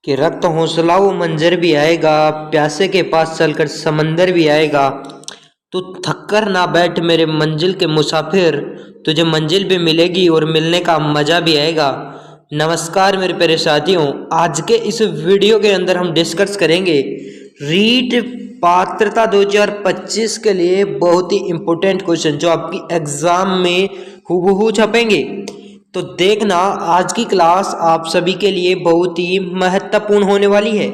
कि रक्त हौसला वो मंजर भी आएगा, प्यासे के पास चलकर समंदर भी आएगा। तू थक कर ना बैठ मेरे मंजिल के मुसाफिर, तुझे मंजिल भी मिलेगी और मिलने का मजा भी आएगा। नमस्कार मेरे प्यारे साथियों, आज के इस वीडियो के अंदर हम डिस्कस करेंगे रीट पात्रता 2025 के लिए बहुत ही इम्पोर्टेंट क्वेश्चन जो आपकी एग्जाम में हूबहू छपेंगे। तो देखना आज की क्लास आप सभी के लिए बहुत ही महत्वपूर्ण होने वाली है।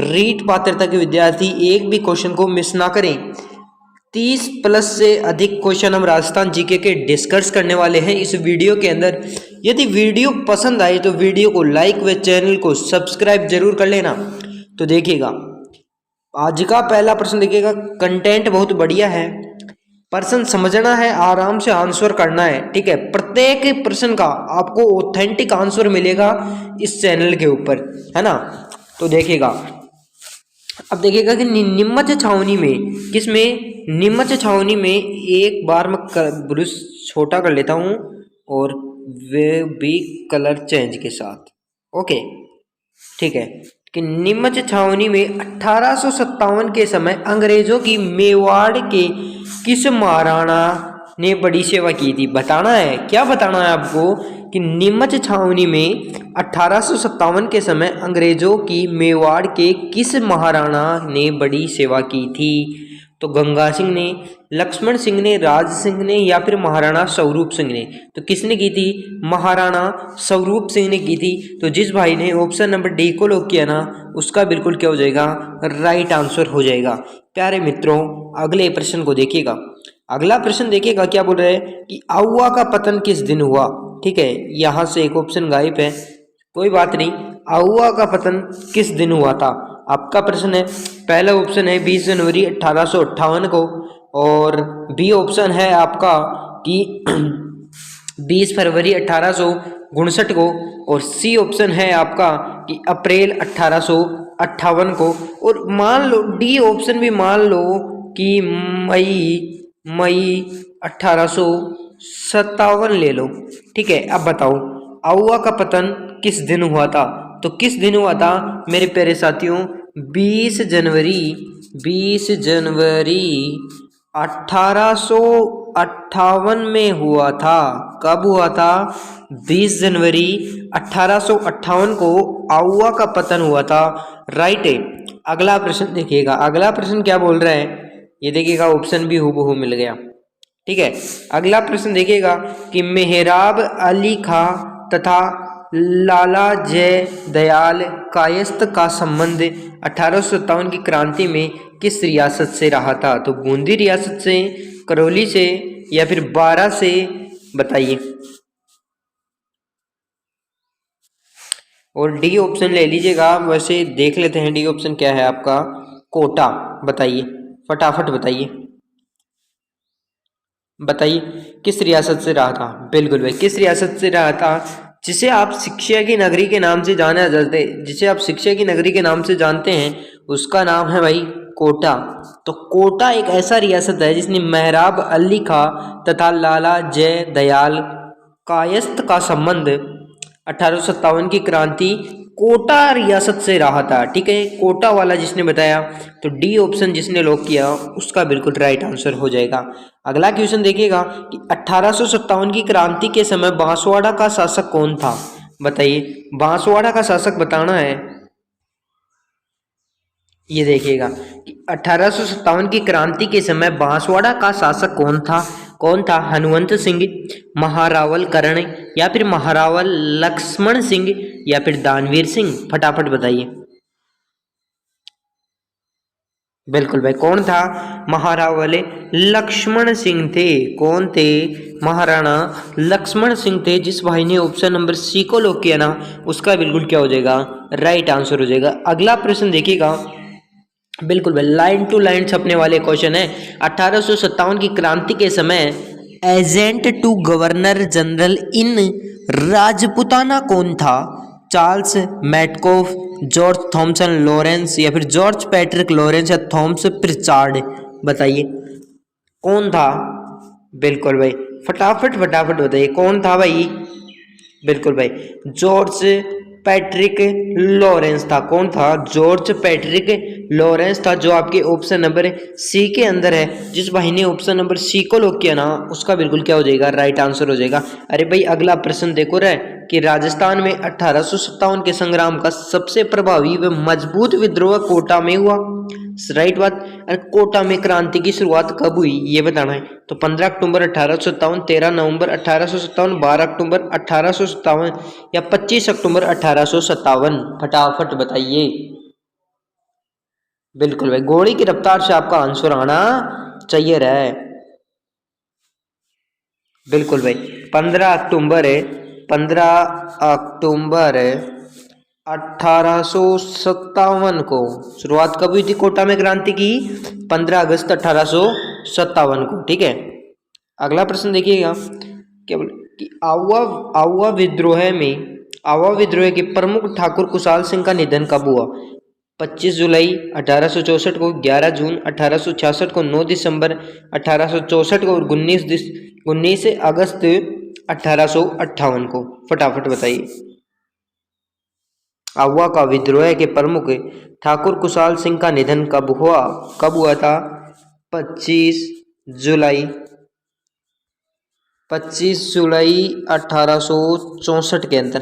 रीट पात्रता के विद्यार्थी एक भी क्वेश्चन को मिस ना करें। 30 प्लस से अधिक क्वेश्चन हम राजस्थान जीके के डिस्कस करने वाले हैं इस वीडियो के अंदर। यदि वीडियो पसंद आए तो वीडियो को लाइक व चैनल को सब्सक्राइब जरूर कर लेना। तो देखिएगा आज का पहला प्रश्न, देखिएगा कंटेंट बहुत बढ़िया है, प्रश्न समझना है, आराम से आंसर करना है। ठीक है, प्रत्येक प्रश्न का आपको ऑथेंटिक आंसर मिलेगा इस चैनल के ऊपर, है ना। तो देखिएगा अब देखिएगा कि निम्मच छावनी में, किसमें, निम्मच छावनी में, एक बार मैं ब्रश छोटा कर लेता हूं और वे भी कलर चेंज के साथ। ओके ठीक है, कि निम्मच छावनी में 1857 के समय अंग्रेजों की मेवाड़ के किस महाराणा ने बड़ी सेवा की थी। बताना है, क्या बताना है आपको कि नीमच छावनी में 1857 के समय अंग्रेजों की मेवाड़ के किस महाराणा ने बड़ी सेवा की थी। तो गंगा सिंह ने, लक्ष्मण सिंह ने, राज सिंह ने या फिर महाराणा स्वरूप सिंह ने। तो किसने की थी, महाराणा स्वरूप सिंह ने की थी। तो जिस भाई ने ऑप्शन नंबर डी को लॉक किया ना, उसका बिल्कुल क्या हो जाएगा, राइट आंसर हो जाएगा। प्यारे मित्रों अगले प्रश्न को देखिएगा। अगला प्रश्न देखिएगा क्या बोल रहे हैं कि आउवा का पतन किस दिन हुआ। ठीक है, यहां से एक ऑप्शन गायब है, कोई बात नहीं। आउवा का पतन किस दिन हुआ था, आपका प्रश्न है। पहला ऑप्शन है 20 जनवरी 1858 को, और बी ऑप्शन है आपका कि 20 फरवरी 1859 को, और सी ऑप्शन है आपका कि अप्रैल 1858 को, और मान लो डी ऑप्शन भी मान लो कि मई 1857 ले लो। ठीक है, अब बताओ आउवा का पतन किस दिन हुआ था। तो किस दिन हुआ था मेरे प्यारे साथियों, 20 जनवरी 1858 में हुआ था। कब हुआ था, 20 जनवरी 1858 को आउवा का पतन हुआ था। राइट है। अगला प्रश्न देखिएगा, अगला प्रश्न क्या बोल रहा है, ये देखिएगा ऑप्शन भी हूबहू मिल गया। ठीक है, अगला प्रश्न देखिएगा कि मेहराब अली खां तथा लाला जय दयाल कायस्थ का संबंध 1857 की क्रांति में किस रियासत से रहा था। तो बूंदी रियासत से, करौली से या फिर बारा से, बताइए। और डी ऑप्शन ले लीजिएगा, वैसे देख लेते हैं डी ऑप्शन क्या है आपका, कोटा। बताइए, फटाफट बताइए, बताइए किस रियासत से रहा था। बिल्कुल भाई, किस रियासत से रहा था, जिसे आप शिक्षा की नगरी के नाम से जाना जाते, जिसे आप शिक्षा की नगरी के नाम से जानते हैं, उसका नाम है भाई कोटा। तो कोटा एक ऐसा रियासत है जिसने मेहराब अली खां तथा लाला जय दयाल कायस्थ का संबंध 1857 की क्रांति कोटा रियासत से रहा था। ठीक है, कोटा वाला जिसने बताया, तो डी ऑप्शन जिसने लॉक किया उसका बिल्कुल राइट आंसर हो जाएगा। अगला क्वेश्चन देखिएगा कि 1857 की क्रांति के समय बांसवाड़ा का शासक कौन था। बताइए, बांसवाड़ा का शासक बताना है। ये देखिएगा कि 1857 की क्रांति के समय बांसवाड़ा का शासक कौन था, कौन था, हनुमंत सिंह, महारावल कर्ण या फिर महारावल लक्ष्मण सिंह या फिर दानवीर सिंह। फटाफट बताइए। बिल्कुल भाई, कौन था, महारावल लक्ष्मण सिंह थे। कौन थे, महाराणा लक्ष्मण सिंह थे। जिस भाई ने ऑप्शन नंबर सी को लॉक किया ना, उसका बिल्कुल क्या हो जाएगा, राइट आंसर हो जाएगा। अगला प्रश्न देखिएगा, बिल्कुल भाई लाइन टू लाइन छपने वाले क्वेश्चन है। 1857 की क्रांति के समय agent to governor general in Rajputana कौन था। Charles Metcalfe, George Thomson Lawrence या फिर जॉर्ज पैट्रिक लॉरेंस या थॉमस प्रिचार्ड। बताइए कौन था। बिल्कुल भाई, फटाफट फटाफट बताइए कौन था भाई। बिल्कुल भाई, जॉर्ज पैट्रिक लॉरेंस था। कौन था? जॉर्ज पैट्रिक लॉरेंस था, जो आपके ऑप्शन नंबर सी के अंदर है। जिस भाई ने ऑप्शन नंबर सी को लॉक किया ना, उसका बिल्कुल क्या हो जाएगा? राइट आंसर हो जाएगा। अरे भाई अगला प्रश्न देखो रहा है कि राजस्थान में 1857 के संग्राम का सबसे प्रभावी व मजबूत विद्रोह कोटा में हुआ। राइट बात। अरे कोटा में क्रांति की शुरुआत कब हुई ये बताना है। तो 15 अक्टूबर 1857, 13 नवंबर 1857, 12 अक्टूबर 1857 या 25 अक्टूबर 1857? फटाफट बताइए। बिल्कुल भाई, घोड़ी की रफ्तार से आपका आंसर आना चाहिए रहा। बिल्कुल भाई, 15 अक्टूबर 1857 को शुरुआत कब हुई थी कोटा में क्रांति की? 15 अगस्त 1857 को। ठीक है, अगला प्रश्न देखिएगा क्या बोले कि आवा विद्रोह के प्रमुख ठाकुर कुशाल सिंह का निधन कब हुआ? 25 जुलाई 1864 को, 11 जून 1866 को, 9 दिसंबर 1864 को और 19 अगस्त 1858 को? फटाफट बताइए। आवा का विद्रोह के प्रमुख ठाकुर कुशाल सिंह का निधन कब हुआ? कब हुआ था? 25 जुलाई 1864 के अंदर।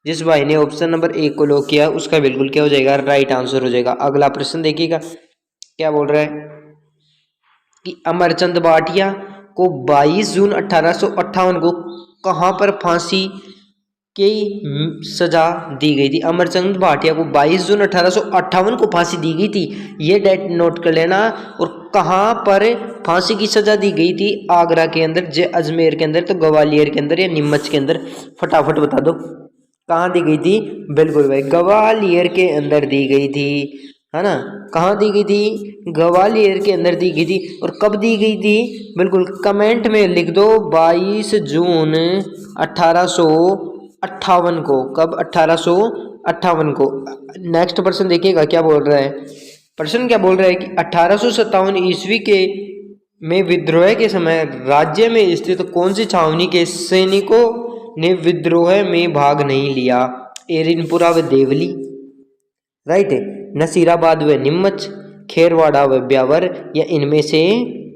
जिस भाई ने ऑप्शन नंबर ए को लॉक किया उसका बिल्कुल क्या हो जाएगा? राइट आंसर हो जाएगा। अगला प्रश्न देखिएगा क्या बोल रहा है कि अमरचंद भाटिया को 22 जून 1858 को कहां पर फांसी की सजा दी गई थी? अमरचंद भाटिया को 22 जून 1858 को फांसी दी गई थी, ये डेट नोट कर लेना। और कहां पर फांसी की सजा दी गई थी? आगरा के अंदर, अजमेर के अंदर, तो ग्वालियर के अंदर या नीमच के अंदर? फटाफट बता दो कहाँ दी गई थी? बिल्कुल भाई, ग्वालियर के अंदर दी गई थी, है ना। कहाँ दी गई थी? ग्वालियर के अंदर दी गई थी। और कब दी गई थी? बिल्कुल कमेंट में लिख दो 22 जून 1858 को। कब? 1858 को। नेक्स्ट प्रश्न देखिएगा क्या बोल रहा है। प्रश्न क्या बोल रहा है कि 1857 ईस्वी के में विद्रोह के समय राज्य में स्थित कौन सी छावनी के सैनिकों ने विद्रोह में भाग नहीं लिया? एरिनपुरा व देवली, राइट है, नसीराबाद व नीमच, खेरवाड़ा व ब्यावर, या इनमें से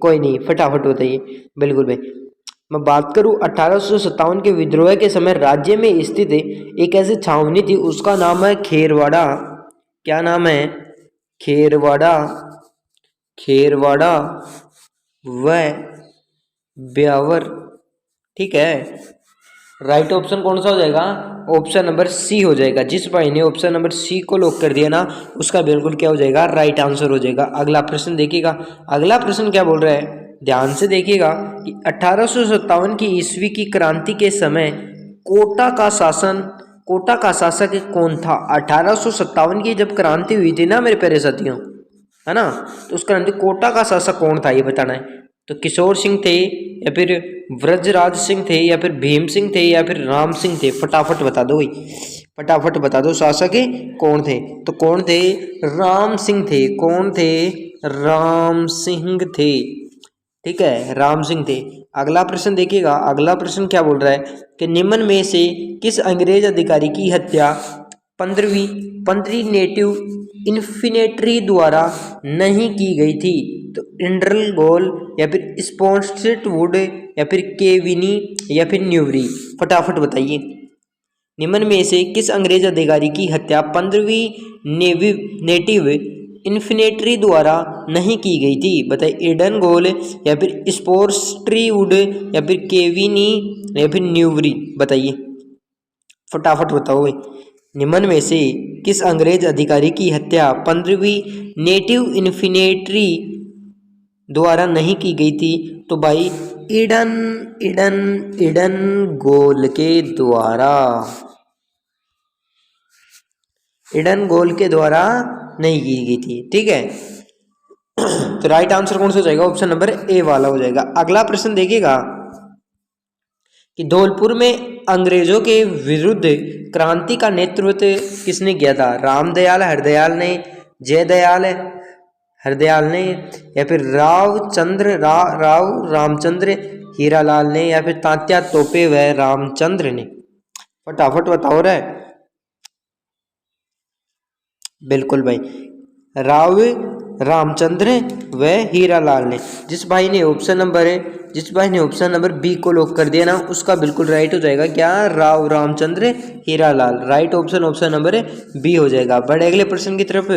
कोई नहीं? फटाफट बताइए। बिल्कुल भाई, मैं बात करूं 1857 के विद्रोह के समय राज्य में स्थित एक ऐसी छावनी थी, उसका नाम है खेरवाड़ा। क्या नाम है? खेरवाड़ा व ब्यावर। ठीक है, राइट ऑप्शन कौन सा हो जाएगा? ऑप्शन नंबर सी हो जाएगा। जिस भाई ने ऑप्शन नंबर सी को लॉक कर दिया ना, उसका बिल्कुल क्या हो जाएगा? राइट आंसर हो जाएगा। अगला प्रश्न देखिएगा। अगला प्रश्न क्या बोल रहा है, ध्यान से देखिएगा कि 1857 की ईस्वी की क्रांति के समय कोटा का शासक कौन था? 1857 की जब क्रांति हुई थी ना मेरे प्यारे साथियों, है ना, तो उस क्रांति कोटा का शासक कौन था ये बताना है। तो किशोर सिंह थे, या फिर व्रजराज सिंह थे, या फिर भीम सिंह थे, या फिर राम सिंह थे? फटाफट बता दो भाई, फटाफट बता दो शासक कौन थे? तो कौन थे? राम सिंह थे। कौन थे? राम सिंह थे। ठीक है, राम सिंह थे। अगला प्रश्न देखिएगा। अगला प्रश्न क्या बोल रहा है कि निम्न में से किस अंग्रेज अधिकारी की हत्या 15वीं नेटिव इन्फिनेट्री द्वारा नहीं की गई थी? तो इंड्रल गोल, या फिर स्पॉन्सर्ड वुड, या फिर केविनी, या फिर न्यूरी? फटाफट बताइए। निम्न में से किस अंग्रेज अधिकारी की हत्या 15वीं नेटिव इन्फिनेट्री द्वारा नहीं की गई थी? बताइए, एडन गोल, या फिर स्पोर्ट्री वुड, या फिर केविनी, या फिर न्यूरी? बताइए, फटाफट बताओ भाई। निम्न में से किस अंग्रेज अधिकारी की हत्या 15वीं नेटिव इन्फिनेट्री द्वारा नहीं की गई थी? तो भाई ईडन गोल के द्वारा। ईडन गोल के द्वारा नहीं की गई थी। ठीक है, तो राइट आंसर कौन सा हो जाएगा? ऑप्शन नंबर ए वाला हो जाएगा। अगला प्रश्न देखिएगा कि धौलपुर में अंग्रेजों के विरुद्ध क्रांति का नेतृत्व किसने किया था? रामदयाल हरदयाल ने, जयदयाल हरदयाल ने, या फिर रामचंद्र हीरालाल ने, या फिर तात्या तोपे व रामचंद्र ने? फटाफट बताओ रे। बिल्कुल भाई, राव रामचंद्र व हीरालाल ने। जिस भाई ने ऑप्शन नंबर बी को लॉक कर दिया ना, उसका बिल्कुल राइट हो जाएगा क्या, Rao Ramchandra Hiralal. Right option number B हो जाएगा। बड़े अगले प्रश्न की तरफ।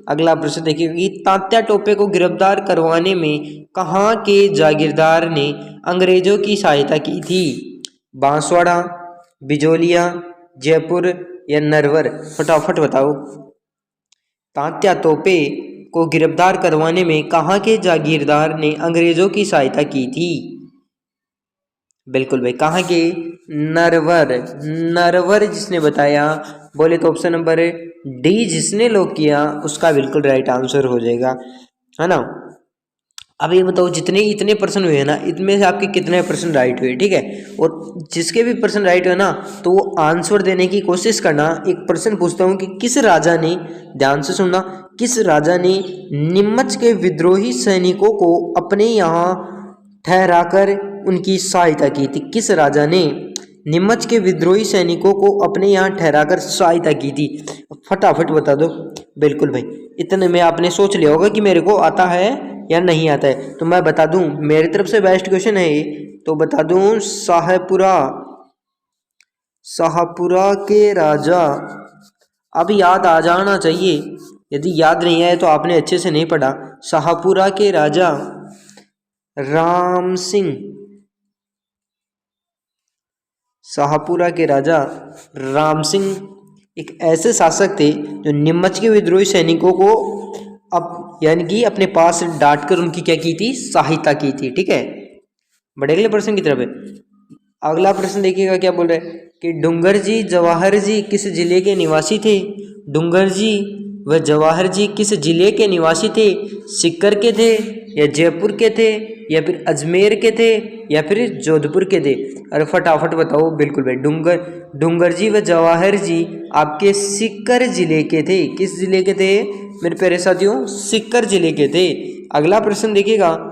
अगला प्रश्न देखिएगा कि तात्या टोपे को गिरफ्तार करवाने में कहाँ के जागीरदार ने अंग्रेजों की सहायता की थी? बांसवाड़ा, बिजोलिया, जयपुर या नरवर? फटाफट बताओ। तात्या टोपे को गिरफ्तार करवाने में कहाँ के जागीरदार ने अंग्रेजों की सहायता की थी? बिल्कुल भाई, कहाँ के? नरवर। नरवर जिसने बताया, बोले तो ऑप्शन नंबर डी जिसने लॉक किया, उसका बिल्कुल राइट आंसर हो जाएगा, है ना। अब ये बताओ, जितने इतने प्रश्न हुए ना, इनमें से आपके कितने प्रश्न राइट हुए, ठीक है। और जिसके भी प्रश्न राइट हुए ना, तो वो आंसर देने की कोशिश करना। एक प्रश्न पूछता हूँ कि किस राजा ने, ध्यान से सुनना, किस राजा ने नीमच के विद्रोही सैनिकों को अपने यहाँ ठहराकर उनकी सहायता की थी? किस राजा ने नीमच के विद्रोही सैनिकों को अपने यहाँ ठहराकर सहायता की थी? फटाफट बता दो। बिल्कुल भाई, इतने में आपने सोच लिया होगा कि मेरे को आता है या नहीं आता है, तो मैं बता दूं, मेरी तरफ से बेस्ट क्वेश्चन है ये, तो बता दूं, शाहपुरा के राजा। अब याद आ जाना चाहिए, यदि याद नहीं आए तो आपने अच्छे से नहीं पढ़ा। शाहपुरा के राजा राम सिंह, शाहपुरा के राजा राम सिंह एक ऐसे शासक थे जो नीमच के विद्रोही सैनिकों को अब यानी कि अपने पास डांट कर उनकी क्या की थी, सहायता की थी, ठीक है। बड़े अगले प्रश्न की तरफ है। अगला प्रश्न देखिएगा क्या बोल रहे हैं कि डूंगर जी जवाहर जी किस जिले के निवासी थे? डूंगर जी व जवाहर जी किस जिले के निवासी थे? सीकर के थे या जयपुर के थे या फिर अजमेर के थे या फिर जोधपुर के थे? अरे फटाफट बताओ। बिल्कुल भाई, डूंगर जी व जवाहर जी आपके सीकर जिले के थे। किस जिले के थे मेरे प्यारे साथियों? सीकर जिले के थे। अगला प्रश्न देखिएगा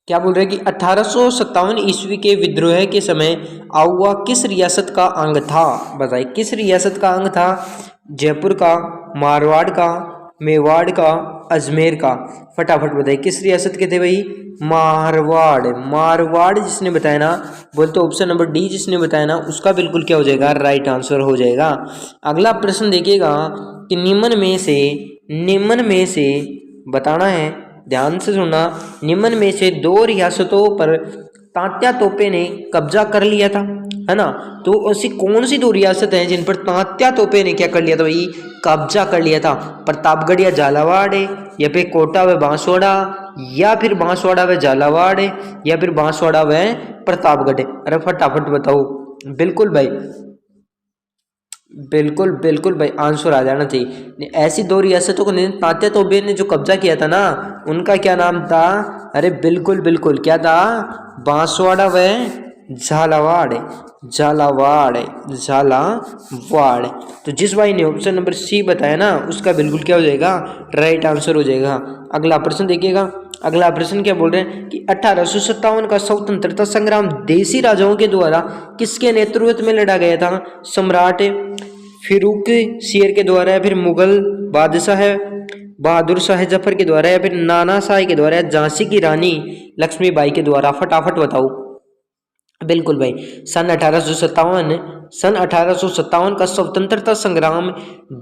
क्या बोल रहे हैं कि 1857 ईस्वी के विद्रोह के समय आउवा किस रियासत का अंग था? बताइए, किस रियासत का अंग था? जयपुर का, मारवाड़ का, मेवाड़ का, अजमेर का? फटाफट बताइए, किस रियासत के थे भाई? मारवाड़। मारवाड़ जिसने बताया ना, बोलते ऑप्शन नंबर डी जिसने बताया ना, उसका बिल्कुल क्या हो जाएगा, राइट आंसर हो जाएगा। अगला प्रश्न देखिएगा कि निम्न में से बताना है, ध्यान से सुनना। निम्न में से दो रियासतों पर तात्या तोपे ने कब्जा कर लिया था, है ना। तो ऐसी कौन सी दो रियासत हैं जिन पर तात्या तोपे ने क्या कर लिया था भाई, कब्जा कर लिया था? प्रतापगढ़ या झालावाड़, या फिर कोटा व बांसवाड़ा, या फिर बांसवाड़ा व झालावाड़, या फिर बांसवाड़ा व प्रतापगढ़? अरे फटाफट बताओ। बिल्कुल भाई, बिल्कुल बिल्कुल भाई, आंसर आ जाना चाहिए। ऐसी दो रियासतों को तात्या तोपे ने जो कब्जा किया था ना, उनका क्या नाम था? अरे बिल्कुल बिल्कुल, क्या था? बांसवाड़ा व झालावाड़। झालावाड़, झालावाड़। तो जिस भाई ने ऑप्शन नंबर सी बताया ना, उसका बिल्कुल क्या हो जाएगा, राइट आंसर हो जाएगा। अगला प्रश्न देखिएगा। अगला प्रश्न क्या बोल रहे हैं कि 1857 का स्वतंत्रता संग्राम देसी राजाओं के द्वारा किसके नेतृत्व में लड़ा गया था? सम्राट फिरूक शेर के द्वारा, या फिर मुगल बादशाह बहादुर शाह जफर के द्वारा, या फिर नाना शाह के द्वारा, या झांसी की रानी लक्ष्मीबाई के द्वारा? फटाफट बताओ। बिल्कुल भाई, सन 1857 का स्वतंत्रता संग्राम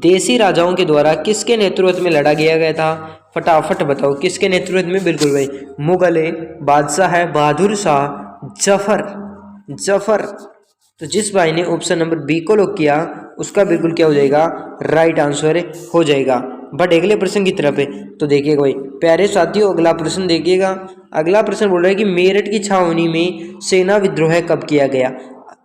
देसी राजाओं के द्वारा किसके नेतृत्व में लड़ा गया था? फटाफट बताओ, किसके नेतृत्व में? बिल्कुल भाई, मुगल बादशाह बहादुर शाह जफर। तो जिस भाई ने ऑप्शन नंबर बी को लॉक किया, उसका बिल्कुल क्या हो जाएगा, राइट आंसर हो जाएगा। बट अगले प्रश्न की तरफ है, तो देखिएगा भाई प्यारे साथियों, अगला प्रश्न देखिएगा। अगला प्रश्न बोल रहा है कि मेरठ की छावनी में सेना विद्रोह कब किया गया?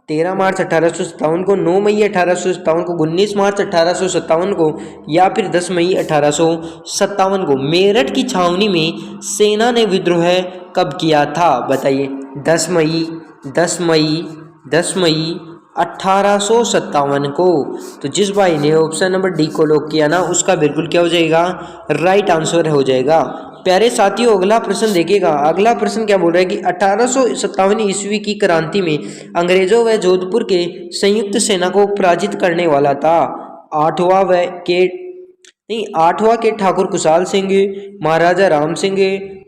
13 मार्च 1857 को, 9 मई 1857 को, 19 मार्च 1857 को, या फिर 10 मई 1857 को? मेरठ की छावनी में सेना ने विद्रोह कब किया था? बताइए। 10 मई 1857 को। तो जिस भाई ने ऑप्शन नंबर डी को लॉक किया ना, उसका बिल्कुल क्या हो जाएगा, राइट आंसर हो जाएगा। प्यारे साथियों, अगला प्रश्न देखिएगा। अगला प्रश्न क्या बोल रहा है कि 1857 ईस्वी की क्रांति में अंग्रेजों व जोधपुर के संयुक्त सेना को पराजित करने वाला था? आठवां व के नहीं आठवां के ठाकुर कुशाल सिंह, महाराजा राम सिंह,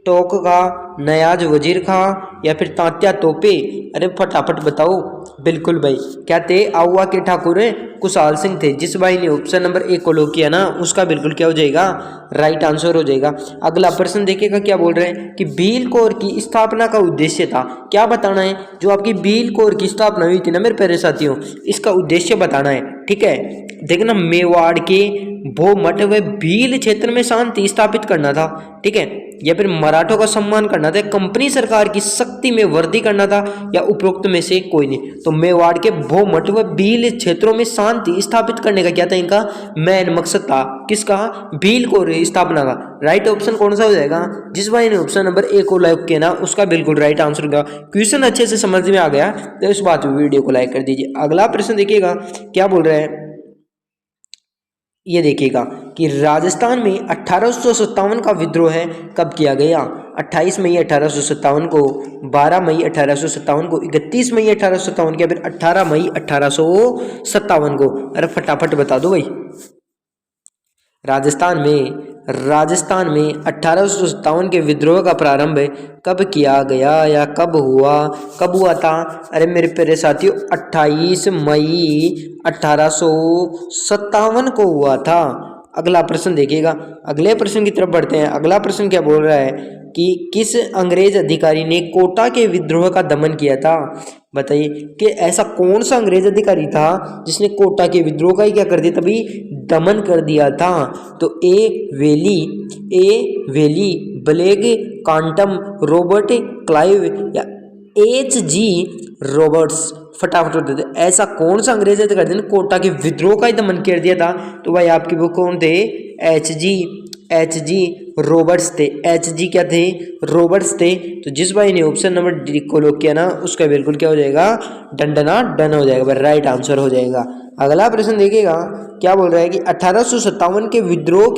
टोक का नयाज वजीर खां या फिर तात्या तोपे? अरे फटाफट बताओ। बिल्कुल भाई क्या थे, आउवा के ठाकुर कुशाल सिंह थे। जिस भाई ने ऑप्शन नंबर ए को लॉक किया ना उसका बिल्कुल क्या हो जाएगा, राइट आंसर हो जाएगा। अगला प्रश्न देखिएगा क्या बोल रहे हैं कि भील कोर की स्थापना का उद्देश्य था। क्या बताना है, जो आपकी भील कोर की स्थापना हुई थी ना मेरे प्यारे साथियों, इसका उद्देश्य बताना है। ठीक है, देखना मेवाड़ के भोमट व भील क्षेत्र में शांति स्थापित करना था। ठीक है, या फिर मराठों का सम्मान करना था, कंपनी सरकार की शक्ति में वृद्धि करना था, या उपरोक्त में से कोई नहीं। तो मेवाड़ के भोमट व भील क्षेत्रों में शांति स्थापित करने का क्या था, इनका मेन मकसद था। किसका, भील को स्थापना का। राइट ऑप्शन कौन सा हो जाएगा, जिस भाई ने ऑप्शन नंबर ए को लाइक किया ना उसका बिल्कुल राइट आंसर होगा। क्वेश्चन अच्छे से समझ में आ गया तो इस बात वीडियो को लाइक कर दीजिए। अगला प्रश्न देखिएगा क्या बोल रहे हैं, ये देखिएगा कि राजस्थान में 1857 का विद्रोह है कब किया गया। 28 मई 1857 को, 12 मई 1857 को, 31 मई 1857 को, या फिर 18 मई 1857 को? अरे फटाफट बता दो भाई। राजस्थान में 1857 के विद्रोह का प्रारंभ कब किया गया या कब हुआ था? अरे मेरे प्यारे साथियों 28 मई 1857 को हुआ था। अगला प्रश्न देखिएगा, अगले प्रश्न की तरफ बढ़ते हैं। अगला प्रश्न क्या बोल रहा है कि किस अंग्रेज अधिकारी ने कोटा के विद्रोह का दमन किया था? बताइए कि ऐसा कौन सा अंग्रेज अधिकारी था जिसने कोटा के विद्रोह का ही क्या कर दिया, तभी दमन कर दिया था? तो ए वेली, ब्लेक कांटम, रॉबर्ट क्लाइव या H.G. रॉबर्ट्स? फटाफट बता दे, ऐसा कौन सा अंग्रेज अधिकारी ने कोटा के विद्रोह का ही दमन कर दिया था? तो भाई आपकी वो कौन थे, H.G. रॉबर्ट्स थे। H.G. क्या थे, रॉबर्ट्स थे। तो जिस भाई ने ऑप्शन नंबर डी को लॉक किया ना उसका बिल्कुल क्या हो जाएगा, डन हो जाएगा, राइट आंसर हो जाएगा। अगला प्रश्न देखिएगा क्या बोल रहा है कि 1857 के विद्रोह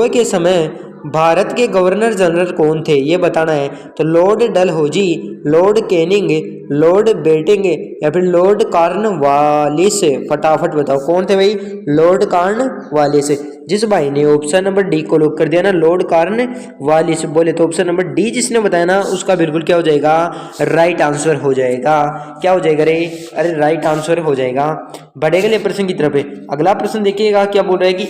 के समय भारत के गवर्नर जनरल कौन थे, ये बताना है। तो Lord Dalhousie, Lord Canning, Lord Bentinck या फिर लॉर्ड कॉर्नवालिस? फटाफट बताओ कौन थे भाई, लॉर्ड कॉर्नवालिस। जिस भाई ने ऑप्शन नंबर डी को लॉक कर दिया ना, लॉर्ड कॉर्नवालिस बोले, तो ऑप्शन नंबर डी जिसने बताया ना उसका बिल्कुल क्या हो जाएगा, राइट आंसर हो जाएगा। क्या हो जाएगा रे, अरे राइट आंसर हो जाएगा। बढ़ेगा ले प्रश्न की तरफ है। अगला प्रश्न देखिएगा क्या बोल रहा है कि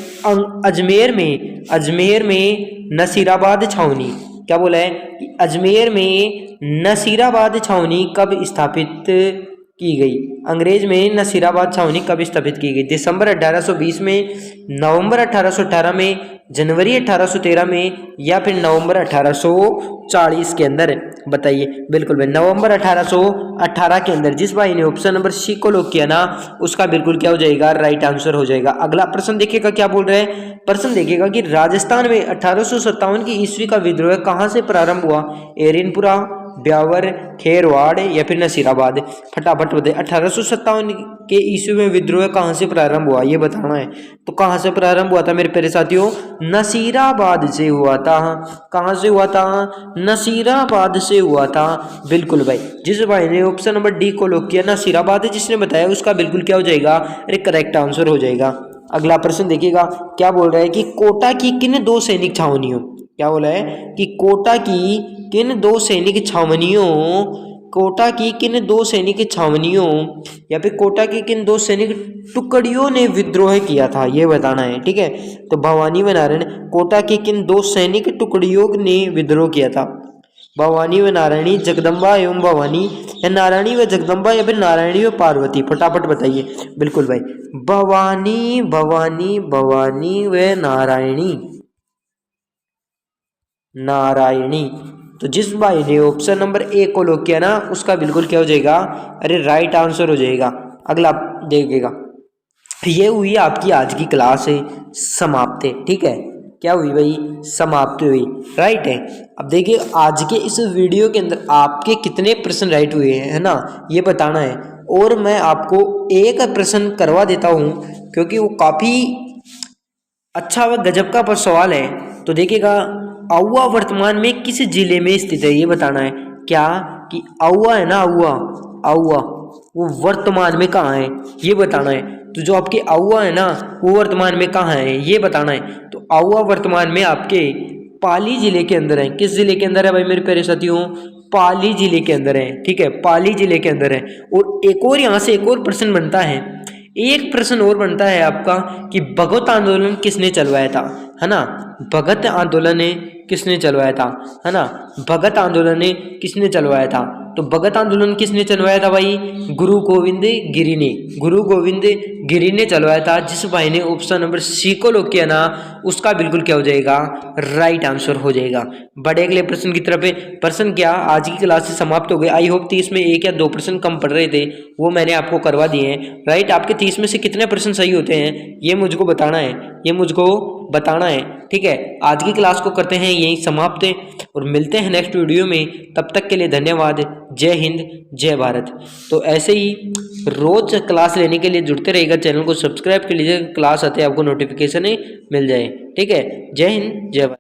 अजमेर में नसीराबाद छावनी, क्या बोला है कि अजमेर में नसीराबाद छावनी कब स्थापित की गई? अंग्रेज में नसीराबाद छावनी कब स्थापित की गई? दिसंबर 1820 में, नवंबर 1818 में, जनवरी 1813 में, या फिर नवंबर 1840 के अंदर? बताइए। बिल्कुल भाई नवंबर 1818 के अंदर। जिस भाई ने ऑप्शन नंबर सी को लॉक किया ना उसका बिल्कुल क्या हो जाएगा, राइट आंसर हो जाएगा। अगला प्रश्न देखिएगा क्या बोल रहे हैं, प्रश्न देखिएगा कि राजस्थान में 1857 की ईस्वी का विद्रोह कहाँ से प्रारंभ हुआ? एरिनपुरा, ब्यावर, खेरवाड़ या फिर नसीराबाद? फटाफट बताइए 1857 के ईस्वी में विद्रोह कहाँ से प्रारंभ हुआ, ये बताना है। तो कहाँ से प्रारंभ हुआ था मेरे प्यारे साथियों, नसीराबाद से हुआ था। कहाँ से हुआ था, नसीराबाद से हुआ था। बिल्कुल भाई जिस भाई ने ऑप्शन नंबर डी को लॉक किया नसीराबाद जिसने बताया उसका बिल्कुल क्या हो जाएगा, अरे करेक्ट आंसर हो जाएगा। अगला प्रश्न देखिएगा क्या बोल रहा है कि कोटा की किन दो सैनिक छावनियों, क्या बोला है कि कोटा की किन दो सैनिक छावनियों या फिर कोटा की किन दो सैनिक टुकड़ियों ने विद्रोह किया था, ये बताना है। ठीक है, तो भवानी व नारायण, कोटा की किन दो सैनिक टुकड़ियों ने विद्रोह किया था? भवानी व नारायणी, जगदम्बा एवं भवानी, या नारायणी व जगदम्बा या फिर नारायणी व पार्वती? फटाफट बताइए। बिल्कुल भाई भवानी व नारायणी। तो जिस भाई ने ऑप्शन नंबर ए को लॉक किया ना उसका बिल्कुल क्या हो जाएगा, अरे राइट आंसर हो जाएगा। अगला देखिएगा, ये हुई आपकी आज की क्लास समाप्त है। ठीक है, क्या हुई भाई, समाप्त हुई, राइट है। अब देखिए आज के इस वीडियो के अंदर आपके कितने प्रश्न राइट हुए हैं, है ना, ये बताना है। और मैं आपको एक प्रश्न करवा देता हूँ क्योंकि वो काफ़ी अच्छा व गजब का सवाल है। तो देखिएगा आउवा वर्तमान में किस जिले में स्थित है, ये बताना है। क्या कि आउवा है ना, आउवा वो वर्तमान में कहाँ है ये बताना है। तो जो आपके आउआ है ना वो वर्तमान में कहाँ है ये बताना है। तो आउआ वर्तमान में आपके पाली जिले के अंदर है। किस जिले के अंदर है भाई मेरे प्यारे साथियों? पाली जिले के अंदर है। ठीक है, पाली जिले के अंदर है। और एक और यहाँ से एक और प्रश्न बनता है, एक प्रश्न और बनता है आपका कि भगत आंदोलन किसने चलवाया था, है ना? भगत आंदोलन किसने चलवाया था, है ना? भगत आंदोलन किसने चलवाया था? तो भगत आंदोलन किसने चलवाया था भाई? गुरु गोविंद गिरी ने, गुरु गोविंद गिरी ने चलवाया था। जिस भाई ने ऑप्शन नंबर सी को लॉक किया ना उसका बिल्कुल क्या हो जाएगा? राइट आंसर हो जाएगा। बड़े अगले प्रश्न की तरफ है। प्रश्न क्या आज की क्लास से समाप्त हो गए। आई होप 30 में 1 या 2 प्रश्न कम पड़ रहे थे वो मैंने आपको करवा दिए हैं। राइट, आपके 30 में से कितने प्रश्न सही होते हैं ये मुझको बताना है, ये मुझको बताना है। ठीक है, आज की क्लास को करते हैं यहीं समाप्त और मिलते हैं नेक्स्ट वीडियो में। तब तक के लिए धन्यवाद। जय हिंद, जय भारत। तो ऐसे ही रोज क्लास लेने के लिए जुड़ते रहिएगा, चैनल को सब्सक्राइब कर लीजिए, क्लास आते आपको नोटिफिकेशन मिल जाए। ठीक है, जय हिंद, जय भारत।